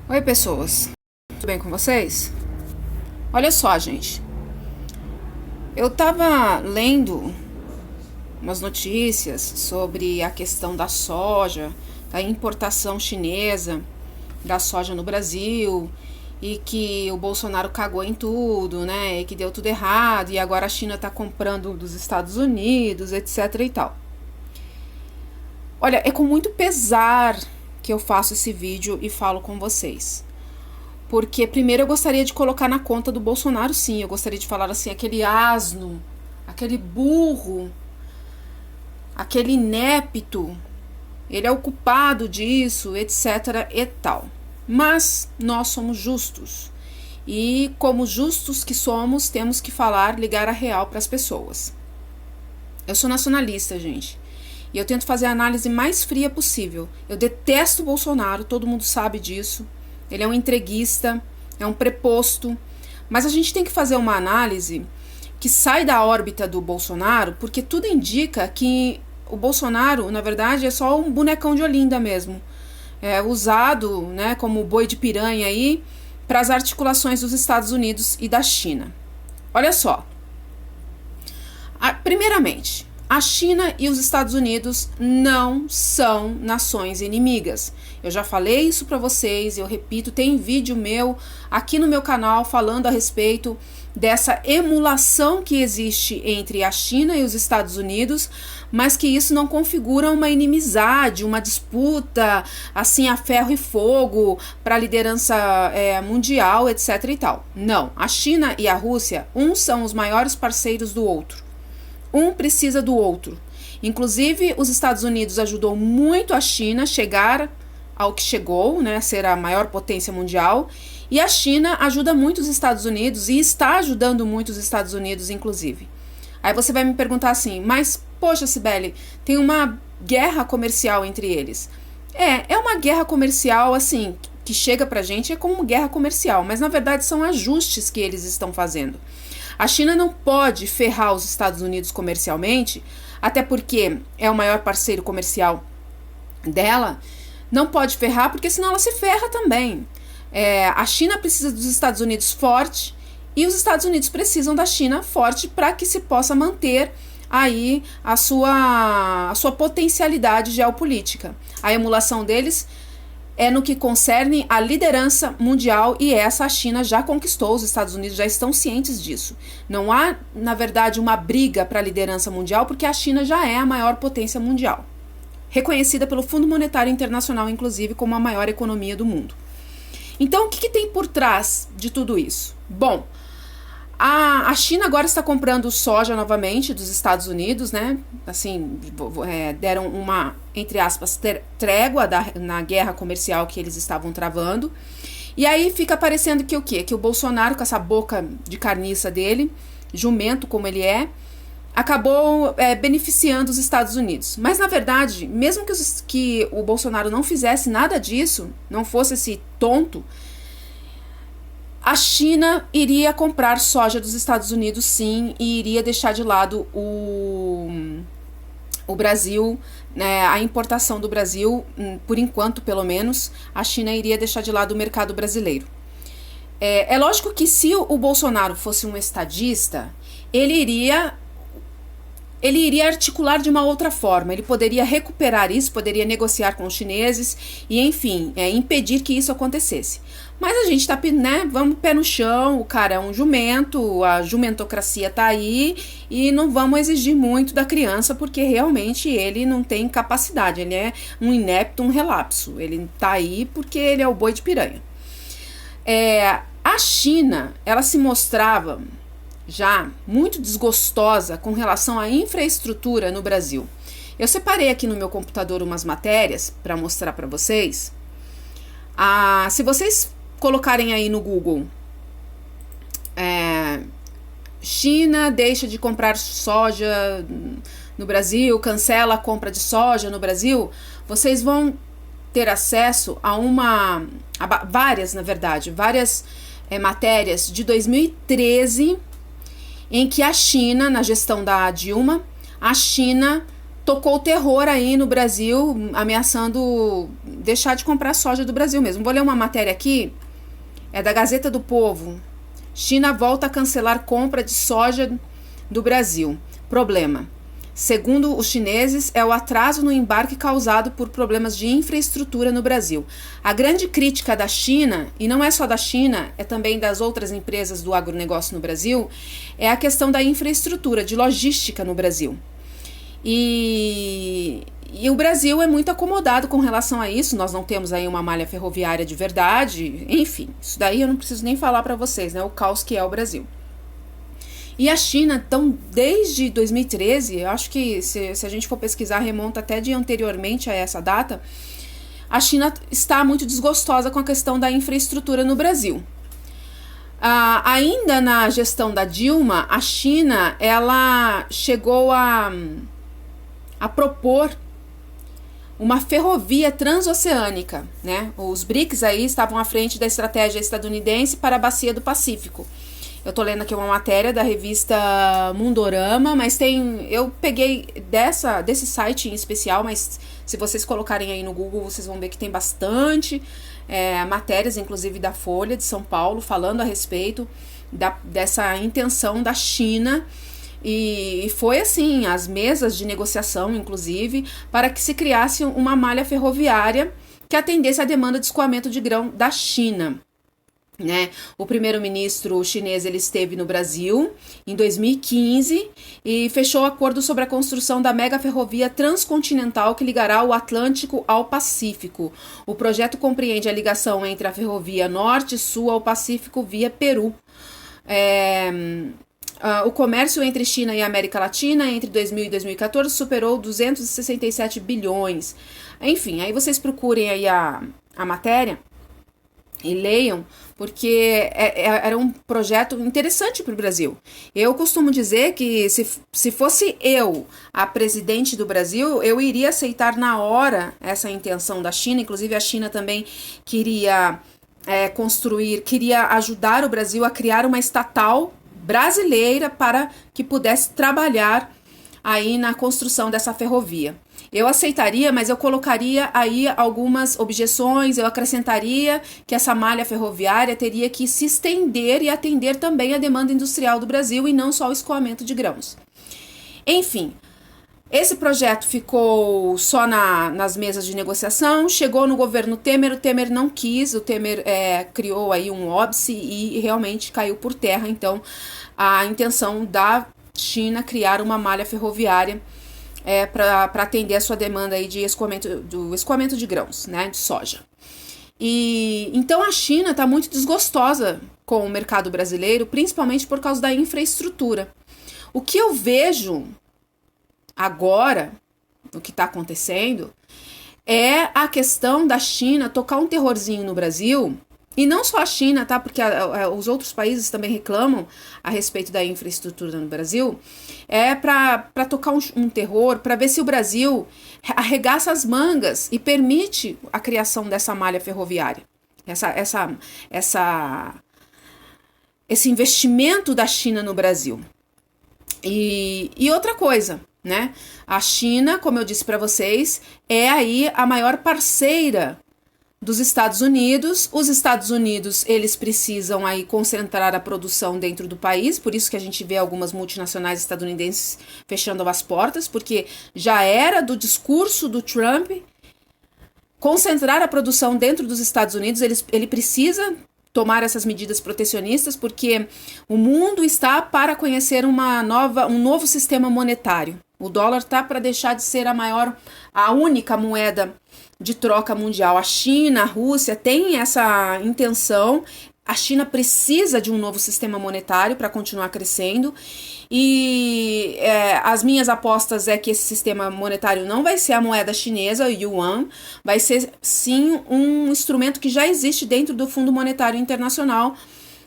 Oi, pessoas. Tudo bem com vocês? Olha só, gente. Eu tava lendo umas notícias sobre a questão da soja, da importação chinesa da soja no Brasil e que o Bolsonaro cagou em tudo, né? E que deu tudo errado e agora a China tá comprando dos Estados Unidos, etc e tal. Olha, é com muito pesar que eu faço esse vídeo e falo com vocês. Porque primeiro eu gostaria de colocar na conta do Bolsonaro, sim. Eu gostaria de falar assim, aquele asno, aquele burro, aquele inepto, ele é o culpado disso, etc e tal. Mas nós somos justos. E como justos que somos, temos que falar, ligar a real para as pessoas. Eu sou nacionalista, gente. E eu tento fazer a análise mais fria possível. Eu detesto o Bolsonaro, todo mundo sabe disso. Ele é um entreguista, é um preposto. Mas a gente tem que fazer uma análise que sai da órbita do Bolsonaro, porque tudo indica que o Bolsonaro, na verdade, é só um bonecão de Olinda mesmo. É usado, né, como boi de piranha aí para as articulações dos Estados Unidos e da China. Olha só. Primeiramente, a China e os Estados Unidos não são nações inimigas. Eu já falei isso para vocês, eu repito, tem vídeo meu aqui no meu canal falando a respeito dessa emulação que existe entre a China e os Estados Unidos, mas que isso não configura uma inimizade, uma disputa assim a ferro e fogo para a liderança mundial, etc e tal. Não, a China e a Rússia, uns são os maiores parceiros do outro. Um precisa do outro. Inclusive, os Estados Unidos ajudou muito a China a chegar ao que chegou, né, a ser a maior potência mundial, e a China ajuda muito os Estados Unidos e está ajudando muito os Estados Unidos, inclusive. Aí você vai me perguntar assim, mas, poxa, Cibele, tem uma guerra comercial entre eles. É uma guerra comercial, assim, que chega pra gente, é como uma guerra comercial, mas na verdade são ajustes que eles estão fazendo. A China não pode ferrar os Estados Unidos comercialmente, até porque é o maior parceiro comercial dela. Não pode ferrar, porque senão ela se ferra também. A China precisa dos Estados Unidos forte e os Estados Unidos precisam da China forte para que se possa manter aí a sua potencialidade geopolítica. A emulação deles é no que concerne a liderança mundial e essa a China já conquistou, os Estados Unidos já estão cientes disso. Não há, na verdade, uma briga para a liderança mundial porque a China já é a maior potência mundial. Reconhecida pelo Fundo Monetário Internacional, inclusive, como a maior economia do mundo. Então, o que tem por trás de tudo isso? Bom, a China agora está comprando soja novamente dos Estados Unidos, né? Assim, deram uma, entre aspas, trégua na guerra comercial que eles estavam travando. E aí fica parecendo que o quê? Que o Bolsonaro, com essa boca de carniça dele, jumento como ele é, acabou beneficiando os Estados Unidos. Mas, na verdade, mesmo que o Bolsonaro não fizesse nada disso, não fosse esse tonto, a China iria comprar soja dos Estados Unidos, sim, e iria deixar de lado o Brasil, né, a importação do Brasil, por enquanto, pelo menos, a China iria deixar de lado o mercado brasileiro. É lógico que se o Bolsonaro fosse um estadista, ele iria articular de uma outra forma, ele poderia recuperar isso, poderia negociar com os chineses e, enfim, impedir que isso acontecesse. Mas a gente tá, né, vamos pé no chão, o cara é um jumento, a jumentocracia tá aí e não vamos exigir muito da criança porque realmente ele não tem capacidade, ele é um inepto, um relapso, ele tá aí porque ele é o boi de piranha. A China, ela se mostrava já muito desgostosa com relação à infraestrutura no Brasil. Eu separei aqui no meu computador umas matérias para mostrar para vocês. Se vocês colocarem aí no Google China deixa de comprar soja no Brasil, cancela a compra de soja no Brasil, vocês vão ter acesso a várias matérias de 2013 em que a China, na gestão da Dilma, a China tocou o terror aí no Brasil, ameaçando deixar de comprar soja do Brasil mesmo. Vou ler uma matéria aqui, é da Gazeta do Povo. China volta a cancelar compra de soja do Brasil. Problema. Segundo os chineses, é o atraso no embarque causado por problemas de infraestrutura no Brasil. A grande crítica da China, e não é só da China, é também das outras empresas do agronegócio no Brasil, é a questão da infraestrutura, de logística no Brasil. E o Brasil é muito acomodado com relação a isso, nós não temos aí uma malha ferroviária de verdade, enfim, isso daí eu não preciso nem falar para vocês, né, o caos que é o Brasil. E a China, então, desde 2013, eu acho que se a gente for pesquisar, remonta até de anteriormente a essa data, a China está muito desgostosa com a questão da infraestrutura no Brasil. Ainda na gestão da Dilma, a China ela chegou a propor uma ferrovia transoceânica, né? Os BRICS aí estavam à frente da estratégia estadunidense para a Bacia do Pacífico. Eu tô lendo aqui uma matéria da revista Mundorama, mas eu peguei desse site em especial, mas se vocês colocarem aí no Google, vocês vão ver que tem bastante matérias, inclusive da Folha de São Paulo, falando a respeito dessa intenção da China. E foi assim, as mesas de negociação, inclusive, para que se criasse uma malha ferroviária que atendesse à demanda de escoamento de grão da China. Né? O primeiro-ministro chinês ele esteve no Brasil em 2015 e fechou o acordo sobre a construção da mega ferrovia transcontinental que ligará o Atlântico ao Pacífico. O projeto compreende a ligação entre a ferrovia norte-sul ao Pacífico via Peru. O comércio entre China e América Latina entre 2000 e 2014 superou 267 bilhões. Enfim, aí vocês procurem aí a matéria e leiam, porque era um projeto interessante para o Brasil. Eu costumo dizer que se fosse eu a presidente do Brasil, eu iria aceitar na hora essa intenção da China. Inclusive a China também queria queria ajudar o Brasil a criar uma estatal brasileira para que pudesse trabalhar aí na construção dessa ferrovia. Eu aceitaria, mas eu colocaria aí algumas objeções, eu acrescentaria que essa malha ferroviária teria que se estender e atender também a demanda industrial do Brasil e não só o escoamento de grãos. Enfim, esse projeto ficou só nas mesas de negociação, chegou no governo Temer, o Temer não quis, o Temer criou aí um óbice e realmente caiu por terra, então, a intenção da China criar uma malha ferroviária para atender a sua demanda aí de escoamento de grãos, né, de soja. E então a China está muito desgostosa com o mercado brasileiro, principalmente por causa da infraestrutura. O que eu vejo agora, o que está acontecendo, é a questão da China tocar um terrorzinho no Brasil. E não só a China, tá? Porque os outros países também reclamam a respeito da infraestrutura no Brasil. É para tocar um terror, para ver se o Brasil arregaça as mangas e permite a criação dessa malha ferroviária. Esse investimento da China no Brasil. E outra coisa, né? A China, como eu disse para vocês, é aí a maior parceira dos Estados Unidos. Os Estados Unidos, eles precisam aí concentrar a produção dentro do país, por isso que a gente vê algumas multinacionais estadunidenses fechando as portas, porque já era do discurso do Trump concentrar a produção dentro dos Estados Unidos. Ele precisa tomar essas medidas protecionistas, porque o mundo está para conhecer um novo sistema monetário. O dólar está para deixar de ser a única moeda de troca mundial. A China, a Rússia têm essa intenção. A China precisa de um novo sistema monetário para continuar crescendo. E as minhas apostas é que esse sistema monetário não vai ser a moeda chinesa, o yuan, vai ser sim um instrumento que já existe dentro do Fundo Monetário Internacional,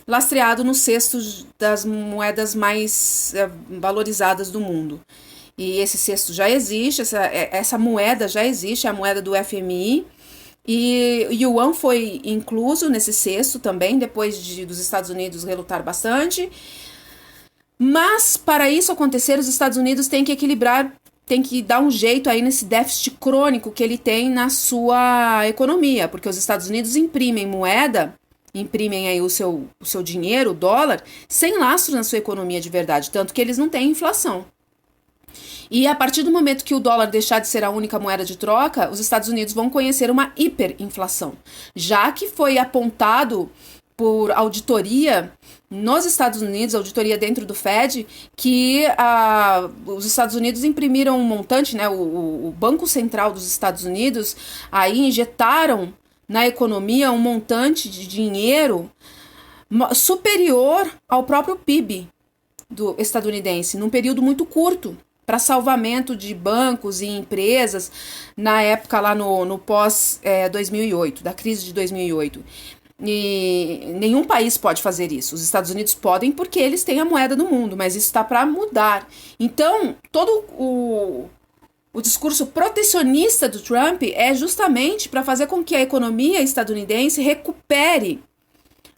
lastreado no cesto das moedas mais valorizadas do mundo. E esse cesto já existe, essa moeda já existe, a moeda do FMI, e o yuan foi incluso nesse cesto também, depois dos Estados Unidos relutar bastante. Mas, para isso acontecer, os Estados Unidos têm que equilibrar tem que dar um jeito aí nesse déficit crônico que ele tem na sua economia, porque os Estados Unidos imprimem moeda, imprimem aí o seu dinheiro, o dólar, sem lastro na sua economia de verdade, tanto que eles não têm inflação. E a partir do momento que o dólar deixar de ser a única moeda de troca, os Estados Unidos vão conhecer uma hiperinflação, já que foi apontado por auditoria nos Estados Unidos, auditoria dentro do Fed, que os Estados Unidos imprimiram um montante, né, o Banco Central dos Estados Unidos, aí injetaram na economia um montante de dinheiro superior ao próprio PIB do estadunidense, num período muito curto, para salvamento de bancos e empresas, na época lá no pós-2008, da crise de 2008. E nenhum país pode fazer isso. Os Estados Unidos podem porque eles têm a moeda do mundo, mas isso está para mudar. Então, todo o discurso protecionista do Trump é justamente para fazer com que a economia estadunidense recupere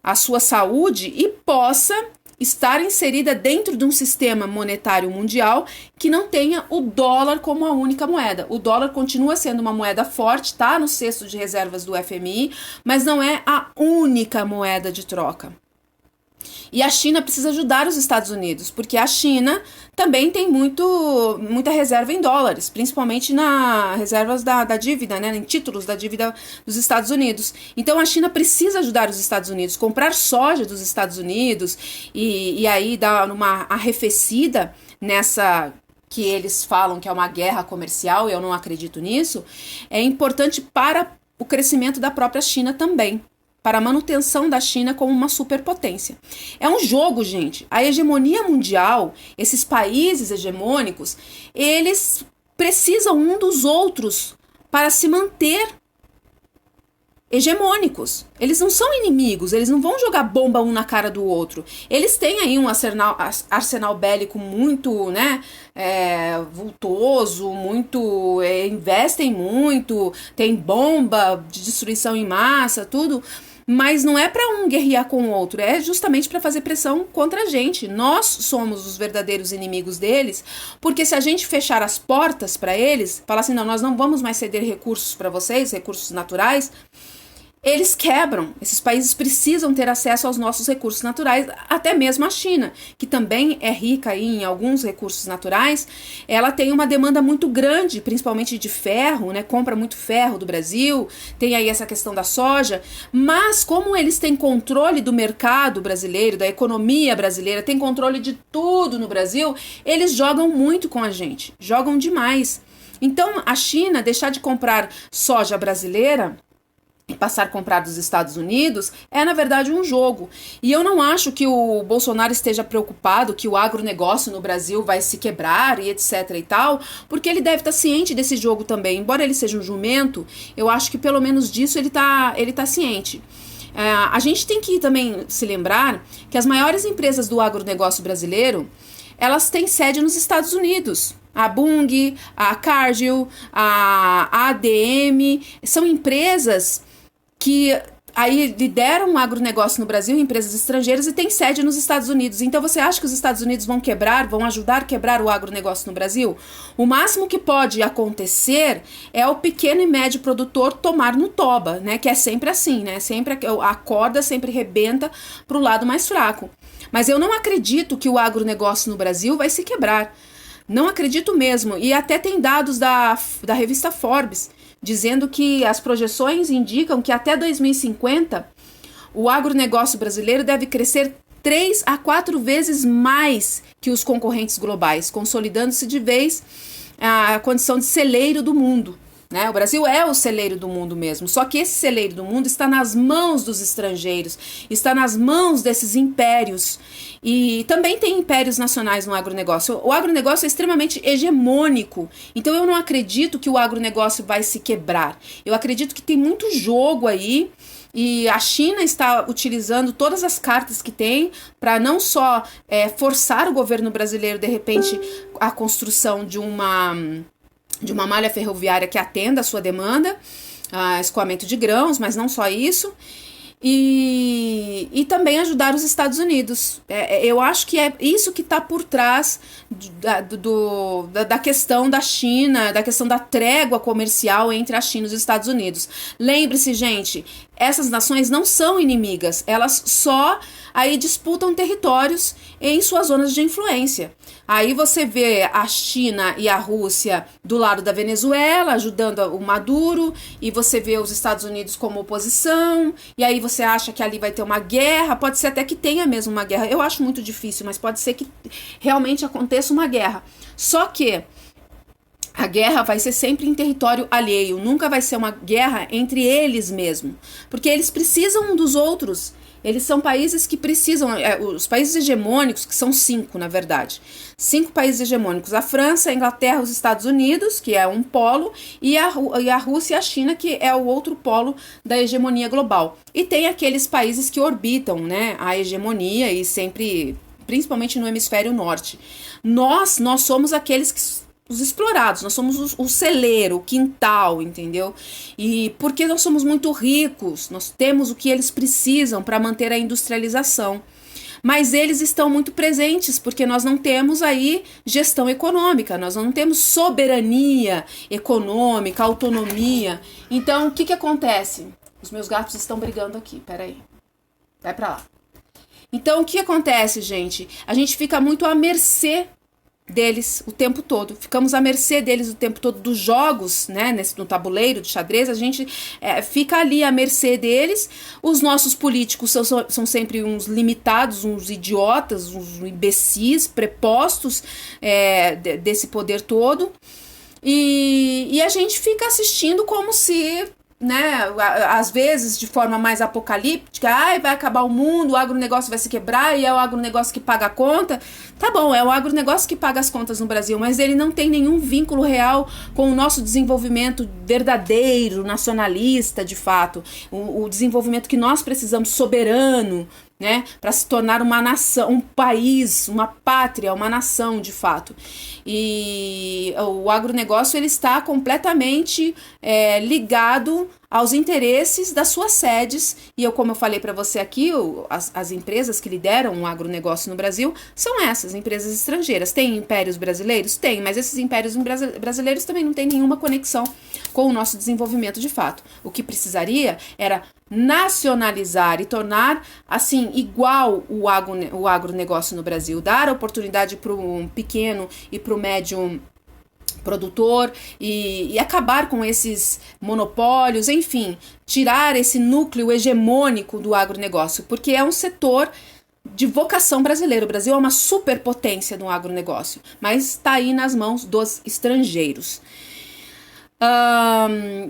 a sua saúde e possa estar inserida dentro de um sistema monetário mundial que não tenha o dólar como a única moeda. O dólar continua sendo uma moeda forte, está no cesto de reservas do FMI, mas não é a única moeda de troca. E a China precisa ajudar os Estados Unidos, porque a China também tem muita reserva em dólares, principalmente nas reservas da dívida, né, em títulos da dívida dos Estados Unidos. Então a China precisa ajudar os Estados Unidos, comprar soja dos Estados Unidos e aí dar uma arrefecida nessa que eles falam que é uma guerra comercial, e eu não acredito nisso, é importante para o crescimento da própria China também, para a manutenção da China como uma superpotência. É um jogo, gente. A hegemonia mundial, esses países hegemônicos, eles precisam um dos outros para se manter hegemônicos. Eles não são inimigos, eles não vão jogar bomba um na cara do outro. Eles têm aí um arsenal bélico muito, né, vultoso, muito, investem muito, tem bomba de destruição em massa, tudo. Mas não é para um guerrear com o outro, é justamente para fazer pressão contra a gente. Nós somos os verdadeiros inimigos deles, porque se a gente fechar as portas para eles, falar assim, não, nós não vamos mais ceder recursos para vocês, recursos naturais, eles quebram. Esses países precisam ter acesso aos nossos recursos naturais, até mesmo a China, que também é rica aí em alguns recursos naturais. Ela tem uma demanda muito grande, principalmente de ferro, né? Compra muito ferro do Brasil, tem aí essa questão da soja, mas como eles têm controle do mercado brasileiro, da economia brasileira, têm controle de tudo no Brasil, eles jogam muito com a gente, jogam demais. Então a China deixar de comprar soja brasileira e passar a comprar dos Estados Unidos é, na verdade, um jogo. E eu não acho que o Bolsonaro esteja preocupado que o agronegócio no Brasil vai se quebrar e etc e tal, porque ele deve estar ciente desse jogo também. Embora ele seja um jumento, eu acho que pelo menos disso ele tá ciente. A gente tem que também se lembrar que as maiores empresas do agronegócio brasileiro, elas têm sede nos Estados Unidos. A Bunge, a Cargill, a ADM, são empresas que aí lideram o agronegócio no Brasil, empresas estrangeiras, e tem sede nos Estados Unidos. Então você acha que os Estados Unidos vão ajudar a quebrar o agronegócio no Brasil? O máximo que pode acontecer é o pequeno e médio produtor tomar no toba, né? Que é sempre assim, né? Sempre a corda sempre rebenta para o lado mais fraco. Mas eu não acredito que o agronegócio no Brasil vai se quebrar. Não acredito mesmo. E até tem dados da revista Forbes dizendo que as projeções indicam que até 2050 o agronegócio brasileiro deve crescer 3 a 4 vezes mais que os concorrentes globais, consolidando-se de vez a condição de celeiro do mundo. Né? O Brasil é o celeiro do mundo mesmo, só que esse celeiro do mundo está nas mãos dos estrangeiros, está nas mãos desses impérios, e também tem impérios nacionais no agronegócio. O agronegócio é extremamente hegemônico, então eu não acredito que o agronegócio vai se quebrar. Eu acredito que tem muito jogo aí, e a China está utilizando todas as cartas que tem para não só forçar o governo brasileiro, de repente, a construção de uma malha ferroviária que atenda a sua demanda, escoamento de grãos, mas não só isso. e também ajudar os Estados Unidos. Eu acho que é isso que está por trás da questão da China, da questão da trégua comercial entre a China e os Estados Unidos. Lembre-se, gente, essas nações não são inimigas, elas só aí disputam territórios em suas zonas de influência. Aí você vê a China e a Rússia do lado da Venezuela, ajudando o Maduro, e você vê os Estados Unidos como oposição, e aí você acha que ali vai ter uma guerra, pode ser até que tenha mesmo uma guerra, eu acho muito difícil, mas pode ser que realmente aconteça uma guerra. Só que a guerra vai ser sempre em território alheio, nunca vai ser uma guerra entre eles mesmo, porque eles precisam um dos outros. Eles são países que precisam, os países hegemônicos, que são 5, na verdade. 5 países hegemônicos, a França, a Inglaterra, os Estados Unidos, que é um polo, e a Rússia e a China, que é o outro polo da hegemonia global. E tem aqueles países que orbitam, né, a hegemonia e sempre, principalmente no hemisfério norte. Nós somos aqueles que os explorados, nós somos o celeiro, o quintal, entendeu? E porque nós somos muito ricos, nós temos o que eles precisam para manter a industrialização. Mas eles estão muito presentes, porque nós não temos aí gestão econômica, nós não temos soberania econômica, autonomia. Então, o que acontece? Os meus gatos estão brigando aqui, peraí. Vai pra lá. Então, o que acontece, gente? A gente fica muito à mercê deles o tempo todo, ficamos à mercê deles o tempo todo, dos jogos, né, no tabuleiro de xadrez, a gente fica ali à mercê deles. Os nossos políticos são sempre uns limitados, uns idiotas, uns imbecis, prepostos desse poder todo, e a gente fica assistindo como se, né, às vezes de forma mais apocalíptica, vai acabar o mundo, o agronegócio vai se quebrar e é o agronegócio que paga a conta. Tá bom, é o agronegócio que paga as contas no Brasil, mas ele não tem nenhum vínculo real com o nosso desenvolvimento verdadeiro, nacionalista, de fato, o desenvolvimento que nós precisamos, soberano, né, para se tornar uma nação, um país, uma pátria, uma nação de fato. E o agronegócio ele está completamente ligado aos interesses das suas sedes, e como eu falei para você aqui, as empresas que lideram o agronegócio no Brasil são essas empresas estrangeiras. Tem impérios brasileiros? Tem, mas esses impérios brasileiros também não têm nenhuma conexão com o nosso desenvolvimento de fato. O que precisaria era nacionalizar e tornar assim igual o agronegócio no Brasil, dar oportunidade para o pequeno e para o médio produtor e acabar com esses monopólios, enfim, tirar esse núcleo hegemônico do agronegócio, porque é um setor de vocação brasileira. O Brasil é uma superpotência no agronegócio, mas está aí nas mãos dos estrangeiros.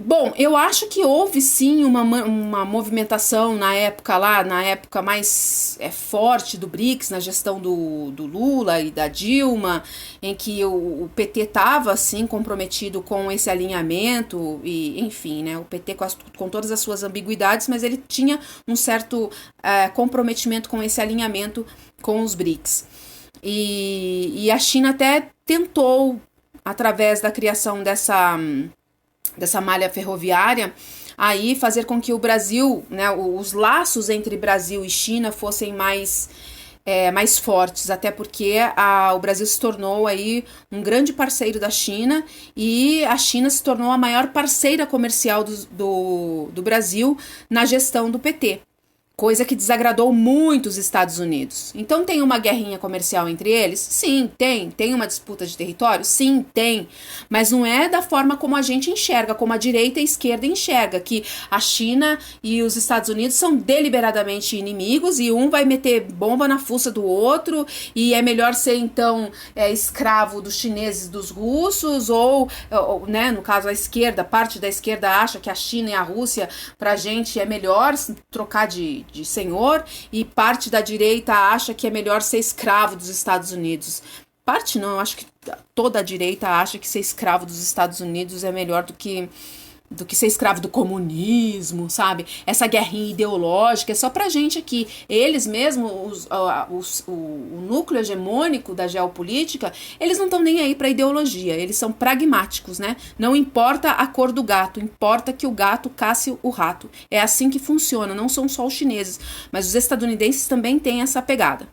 Bom, eu acho que houve sim uma movimentação na época mais forte do BRICS, na gestão do Lula e da Dilma, em que o PT estava assim comprometido com esse alinhamento, e enfim, né, o PT com todas as suas ambiguidades, mas ele tinha um certo comprometimento com esse alinhamento com os BRICS. E a China até tentou, através da criação dessa malha ferroviária, aí fazer com que o Brasil, né, os laços entre Brasil e China fossem mais fortes, até porque o Brasil se tornou aí um grande parceiro da China, e a China se tornou a maior parceira comercial do Brasil na gestão do PT. Coisa que desagradou muito os Estados Unidos. Então tem uma guerrinha comercial entre eles? Sim, tem. Tem uma disputa de território? Sim, tem. Mas não é da forma como a gente enxerga, como a direita e a esquerda enxerga, que a China e os Estados Unidos são deliberadamente inimigos e um vai meter bomba na fuça do outro e é melhor ser, então, escravo dos chineses e dos russos, ou né, no caso a esquerda, parte da esquerda acha que a China e a Rússia, pra gente, é melhor trocar de senhor, e parte da direita acha que é melhor ser escravo dos Estados Unidos. Parte não, eu acho que toda a direita acha que ser escravo dos Estados Unidos é melhor do que do que ser escravo do comunismo, sabe? Essa guerrinha ideológica é só pra gente aqui. Eles mesmos, o núcleo hegemônico da geopolítica, eles não estão nem aí pra ideologia, eles são pragmáticos, né? Não importa a cor do gato, importa que o gato casse o rato. É assim que funciona, não são só os chineses, mas os estadunidenses também têm essa pegada.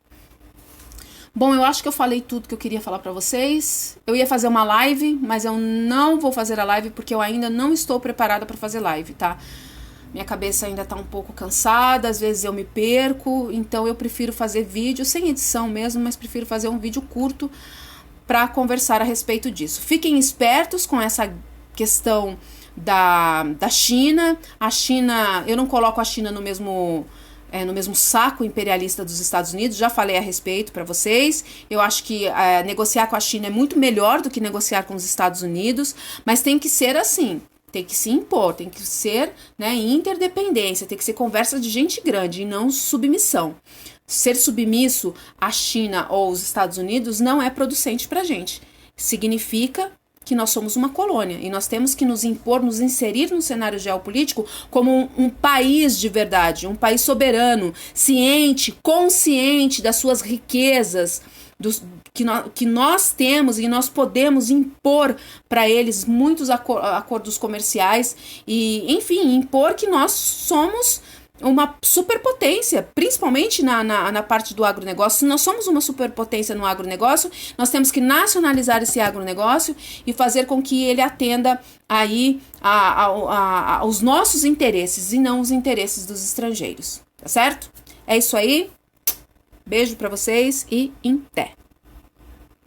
Bom, eu acho que eu falei tudo que eu queria falar pra vocês. Eu ia fazer uma live, mas eu não vou fazer a live porque eu ainda não estou preparada pra fazer live, tá? Minha cabeça ainda tá um pouco cansada, às vezes eu me perco, então eu prefiro fazer vídeo sem edição mesmo, mas prefiro fazer um vídeo curto pra conversar a respeito disso. Fiquem espertos com essa questão da China. A China, eu não coloco a China no mesmo saco imperialista dos Estados Unidos, já falei a respeito para vocês. Eu acho que negociar com a China é muito melhor do que negociar com os Estados Unidos, mas tem que ser assim, tem que se impor, tem que ser, né, interdependência, tem que ser conversa de gente grande e não submissão. Ser submisso à China ou aos Estados Unidos não é producente pra gente. Significa que nós somos uma colônia e nós temos que nos impor, nos inserir no cenário geopolítico como um país de verdade, um país soberano, ciente, consciente das suas riquezas, que nós temos e nós podemos impor para eles muitos acordos comerciais e, enfim, impor que nós somos uma superpotência, principalmente na parte do agronegócio. Se nós somos uma superpotência no agronegócio, nós temos que nacionalizar esse agronegócio e fazer com que ele atenda aí aos nossos interesses e não os interesses dos estrangeiros, tá certo? É isso aí, beijo pra vocês e em té!